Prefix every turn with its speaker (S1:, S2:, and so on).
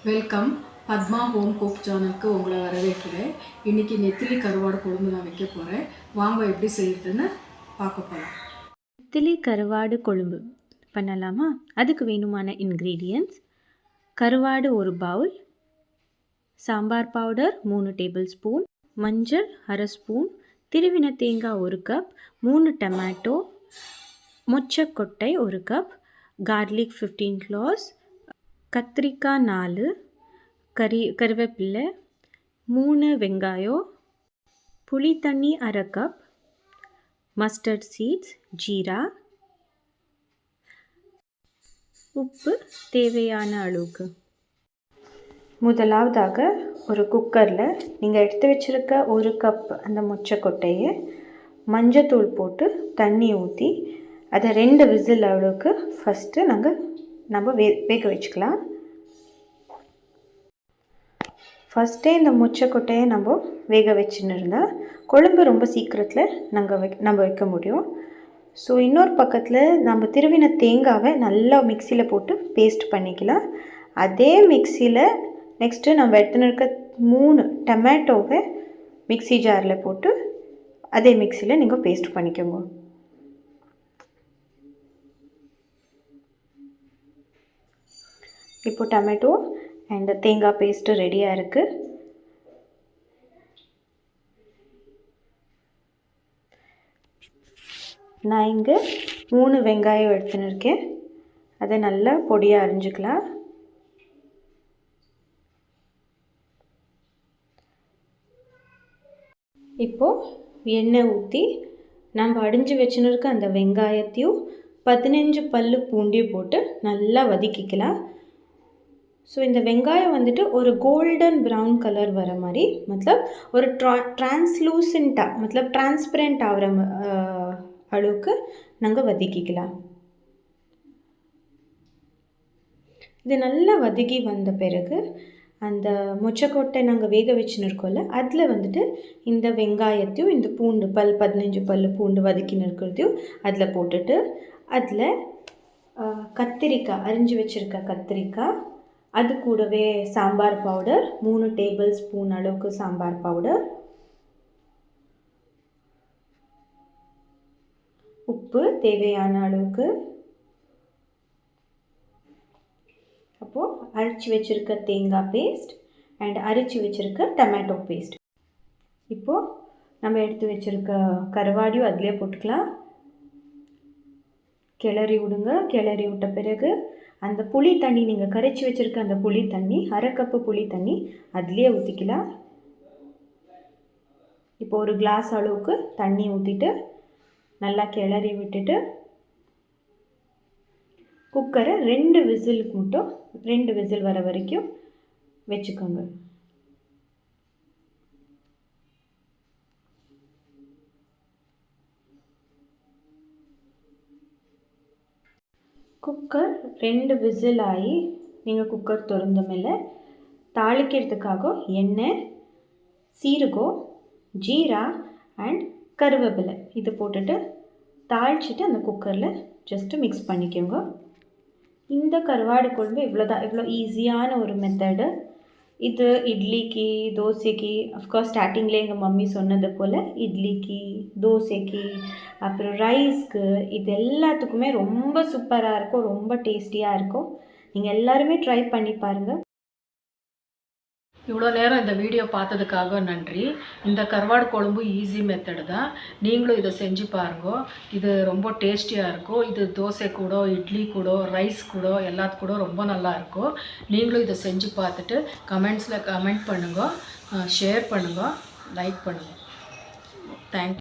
S1: Welcome Padma home cook சேனலுக்கு உங்களை வரவேற்கிறேன். இன்றைக்கி நெத்திலி கருவாடு குழம்பு நான் வைக்க போகிறேன். வாங்க எப்படி செய்யறதுன்னு பார்க்க போகலாம்.
S2: நெத்திலி கருவாடு கொழும்பு பண்ணலாமா? அதுக்கு வேணுமான இன்க்ரீடியன்ட்ஸ்: கருவாடு 1 bowl, sambar powder 3 tablespoon, மஞ்சள் 1/2 ஸ்பூன், திருவின தேங்காய் 1 கப், 3 டொமேட்டோ, மொச்சக்கொட்டை 1 கப், கார்லிக் 15 claws, கத்திரிக்காய் 4, கருவேப்பிலை 3 வெங்காயம், புளி தண்ணி 1/2 கப், மஸ்டர்ட் சீட்ஸ், ஜீரா, உப்பு தேவையான அளவுக்கு. முதலாவதாக ஒரு குக்கரில் நீங்கள் எடுத்து வச்சுருக்க 1 கப் அந்த மொச்சக்கொட்டையை மஞ்சத்தூள் போட்டு தண்ணி ஊற்றி அதை 2 விசில் அளவுக்கு ஃபஸ்ட்டு நம்ம வேக வச்சுக்கலாம். ஃபஸ்ட்டே இந்த மொச்சக்கொட்டையை நம்ம வேக வச்சுன்னு இருந்தால் குழம்பு ரொம்ப சீக்கிரத்தில் நம்ம வைக்க முடியும். ஸோ இன்னொரு பக்கத்தில் நம்ம திருவின தேங்காவை நல்லா மிக்சியில் போட்டு பேஸ்ட் பண்ணிக்கலாம். அதே மிக்சியில் நெக்ஸ்ட்டு நம்ம எடுத்துன்னு இருக்க 3 டொமேட்டோவை மிக்சி ஜாரில் போட்டு அதே மிக்சியில் நீங்கள் பேஸ்ட் பண்ணிக்கோங்க. இப்போ டொமேட்டோ அண்ட் தேங்காய் பேஸ்ட்டு ரெடியாக இருக்குது. நான் இங்கே 3 வெங்காயம் எடுத்துன்னு இருக்கேன். அதை நல்லா பொடியாக அரிஞ்சிக்கலாம். இப்போது எண்ணெய் ஊற்றி நம்ம அடிஞ்சு வச்சுன்னு இருக்க அந்த வெங்காயத்தையும் 15 பல்லு பூண்டியும் போட்டு நல்லா வதக்கிக்கலாம். ஸோ இந்த வெங்காயம் வந்துட்டு ஒரு கோல்டன் ப்ரௌன் கலர் வர மாதிரி, ஒரு டிரான்ஸ்லூசண்ட்டாக டிரான்ஸ்பரண்ட் ஆகிற அளவுக்கு நாங்கள் வதக்கிக்கலாம். இது நல்லா வதக்கி வந்த பிறகு அந்த மொச்சக்கொட்டை நாங்கள் வேக வச்சுன்னு இருக்கோம்ல, அதில் வந்துட்டு இந்த வெங்காயத்தையும் இந்த பூண்டு 15 பல்லு பூண்டு வதக்கின்னு இருக்கிறதையும் அதில் போட்டுட்டு, அதில் கத்திரிக்காய் அரிஞ்சு வச்சுருக்க கத்திரிக்காய், அது கூடவே சாம்பார் பவுடர் 3 டேபிள் ஸ்பூன் அளவுக்கு சாம்பார் பவுடர், உப்பு தேவையான அளவுக்கு, அப்போது அரைச்சி வச்சுருக்க தேங்காய் பேஸ்ட் அண்ட் அரைச்சி வச்சுருக்க டொமேட்டோ பேஸ்ட். இப்போது நம்ம எடுத்து வச்சுருக்க கருவாடியும் அதிலே போட்டுக்கலாம். கிளறி விடுங்க. கிளறி விட்ட பிறகு அந்த புளி தண்ணி, நீங்கள் கரைச்சி வச்சுருக்க அந்த புளி தண்ணி 1/2 கப்பு புளி தண்ணி அதிலே ஊற்றிக்கலாம். இப்போ ஒரு கிளாஸ் அளவுக்கு தண்ணி ஊற்றிட்டு நல்லா கிளறி விட்டுட்டு குக்கரை 2 விசிலுக்கு மட்டும் 2 விசில் வர வரைக்கும் வச்சுக்கோங்க. குக்கர் 2 விசில் ஆகி நீங்கள் குக்கர் திறந்த மேலே தாளிக்கிறதுக்காக எண்ணெய், சீரகம், ஜீரா அண்ட் கருவேப்பிலை இது போட்டுட்டு தாளிச்சிட்டு அந்த குக்கரில் ஜஸ்ட்டு மிக்ஸ் பண்ணிக்கோங்க. இந்த கருவாடு குழம்பு இவ்வளோ ஈஸியான ஒரு மெத்தடு. இது இட்லிக்கு, தோசைக்கு, அஃப்கோர்ஸ் ஸ்டார்டிங்கில் எங்கள் மம்மி சொன்னது போல் இட்லிக்கு, தோசைக்கு, அப்புறம் ரைஸ்க்கு, இது எல்லாத்துக்குமே ரொம்ப சூப்பராக இருக்கும், ரொம்ப டேஸ்டியாக இருக்கும். நீங்கள் எல்லாருமே ட்ரை பண்ணி பாருங்கள்.
S1: இவ்வளோ நேரம் இந்த வீடியோ பார்த்ததுக்காக நன்றி. இந்த கருவாடு குழம்பு ஈஸி மெத்தடு தான். நீங்களும் இதை செஞ்சு பாருங்க. இது ரொம்ப டேஸ்டியாக இருக்கும். இது தோசை கூட, இட்லி கூட, ரைஸ் கூட, எல்லாத்து கூட ரொம்ப நல்லா இருக்கும். நீங்களும் இதை செஞ்சு பார்த்துட்டு கமெண்ட்ஸில் கமெண்ட் பண்ணுங்கள், ஷேர் பண்ணுங்கள், லைக் பண்ணுங்கள். தேங்க்யூ.